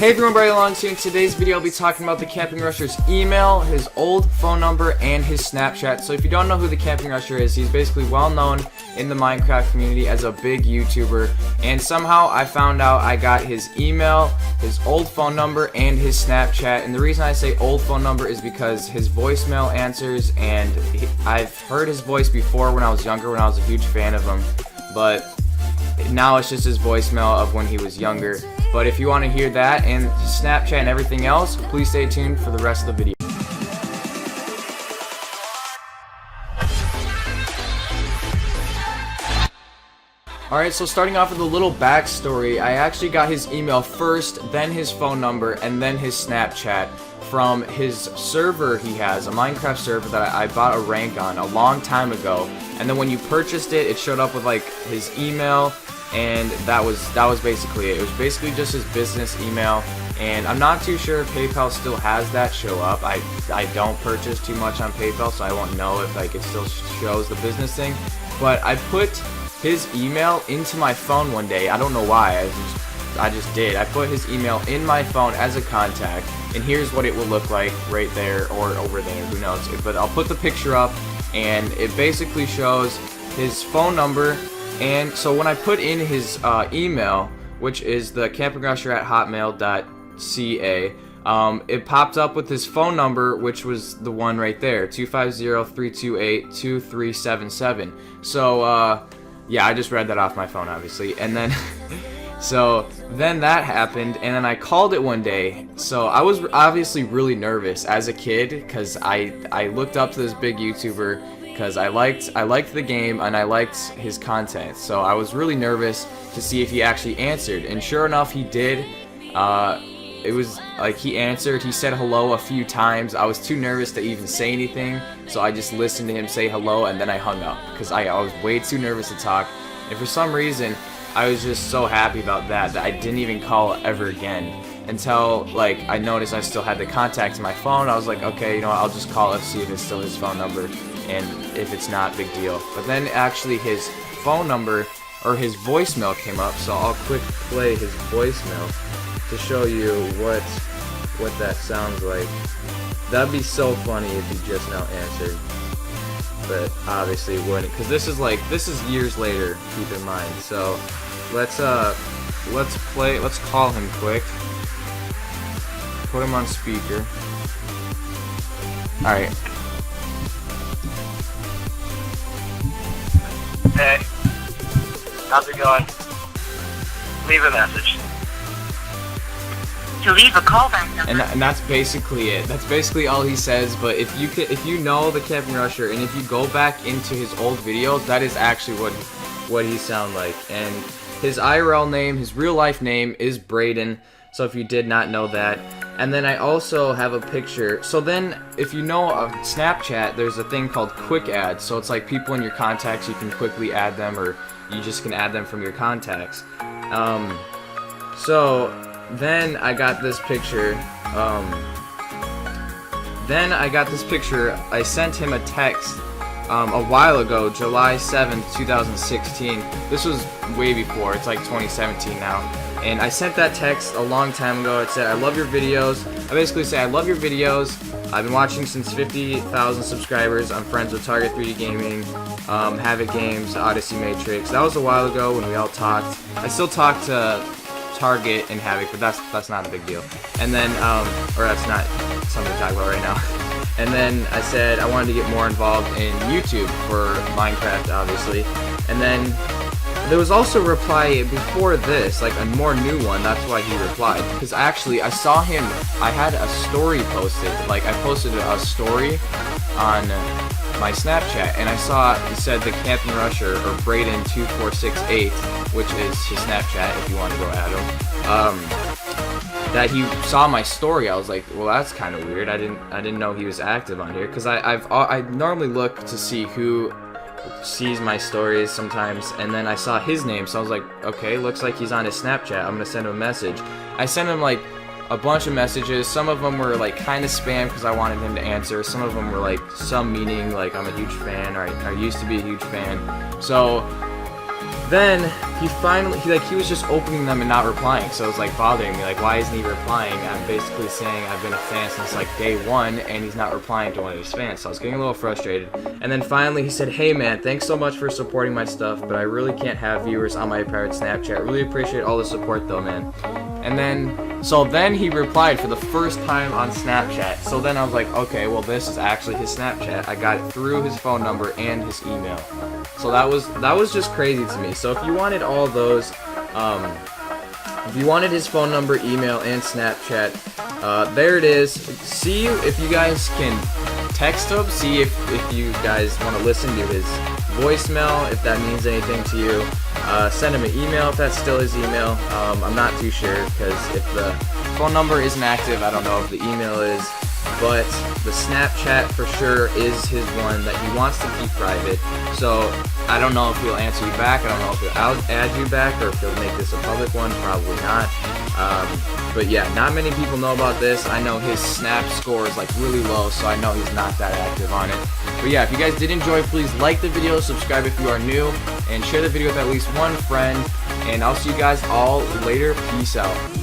Hey everyone, BradleyLongLegs here. In today's video, I'll be talking about the Camping Rusher's email, his old phone number, and his Snapchat. So if you don't know who the Camping Rusher is, he's basically well known in the Minecraft community as a big YouTuber. And somehow I found out I got his email, his old phone number, and his Snapchat. And the reason I say old phone number is because his voicemail answers, and I've heard his voice before when I was younger, when I was a huge fan of him. But now it's just his voicemail of when he was younger. But if you want to hear that and Snapchat and everything else, please stay tuned for the rest of the video. Alright, so starting off with a little backstory, I actually got his email first, then his phone number, and then his Snapchat from his server he has, a Minecraft server that I bought a rank on a long time ago. And then when you purchased it, it showed up with like his email, and that was basically it. It was basically just his business email, and I'm not too sure if PayPal still has that show up. I don't purchase too much on PayPal, so I won't know if like it still shows the business thing. But I put his email into my phone one day. I don't know why. I just did. I put his email in my phone as a contact, and here's what it will look like right there or over there. Who knows? But I'll put the picture up, and it basically shows his phone number. And so when I put in his email, which is the campingrusher@hotmail.ca, it popped up with his phone number, which was the one right there, 250-328-2377. So yeah, I just read that off my phone, obviously. And then so then that happened, and then I called it one day. So I was obviously really nervous as a kid, because I looked up to this big YouTuber, because I liked the game and I liked his content. So I was really nervous to see if he actually answered, and sure enough, he did. It was like he answered. He said hello a few times. I was too nervous to even say anything, so I just listened to him say hello, and then I hung up because I was way too nervous to talk. And for some reason, I was just so happy about that I didn't even call ever again, until like I noticed I still had the contact in my phone. I was like, okay, you know what, I'll just call it, see if it's still his phone number, and if it's not, big deal. But then actually his phone number or his voicemail came up, so I'll quick play his voicemail to show you what that sounds like. That'd be so funny if he just now answered, but obviously it wouldn't, because this is years later, keep in mind. So let's call him quick, put him on speaker. Alright. Hey, how's it going? Leave a message. To leave a callback number. And that's basically it. That's basically all he says. But if you know the Camping Rusher, and if you go back into his old videos, that is actually what he sound like. And his IRL name, his real life name, is Braden. So if you did not know that. And then I also have a picture. So then, if you know of Snapchat, there's a thing called quick add. So it's like people in your contacts, you can quickly add them, or you just can add them from your contacts. So then I got this picture. I sent him a text a while ago, July 7th, 2016. This was way before. It's like 2017 now. And I sent that text a long time ago. It said, I love your videos. I basically say, I love your videos. I've been watching since 50,000 subscribers. I'm friends with Target 3D Gaming, Havoc Games, Odyssey Matrix. That was a while ago when we all talked. I still talk to Target and Havoc, but that's not a big deal. And then, or that's not something to talk about right now. And then I said I wanted to get more involved in YouTube for Minecraft, obviously. And then there was also a reply before this, like a more new one. That's why he replied. Because actually, I saw him. I had a story posted. Like I posted a story on my Snapchat, and I saw it said the Camping Rusher, or Braden2468, which is his Snapchat if you want to go at him. That he saw my story. I was like, well, that's kind of weird. I didn't know he was active on here, because I normally look to see who sees my stories sometimes, and then I saw his name, so I was like, okay, looks like he's on his Snapchat. I'm gonna send him a message. I sent him like a bunch of messages. Some of them were like kind of spam because I wanted him to answer. Some of them were like some meaning, like I'm a huge fan, or I used to be a huge fan. So then he was just opening them and not replying, so it was like bothering me, like, why isn't he replying? I'm basically saying I've been a fan since like day one, and he's not replying to one of his fans, so I was getting a little frustrated. And then finally he said, hey man, thanks so much for supporting my stuff, but I really can't have viewers on my private Snapchat. Really appreciate all the support though, man. And then he replied for the first time on Snapchat. So then I was like, okay, well this is actually his Snapchat. I got it through his phone number and his email. So that was just crazy to me. So if you wanted all those, if you wanted his phone number, email, and Snapchat, there it is. See if you guys can text him. See if you guys want to listen to his voicemail, if that means anything to you. Send him an email if that's still his email. I'm not too sure, because if the phone number isn't active, I don't know if the email is. But the Snapchat for sure is his one that he wants to keep private. So I don't know if he'll answer you back. I don't know if he'll add you back, or if he'll make this a public one. Probably not. But yeah, not many people know about this. I know his Snap score is like really low, so I know he's not that active on it. But yeah, if you guys did enjoy, please like the video, subscribe if you are new, and share the video with at least one friend. And I'll see you guys all later. Peace out.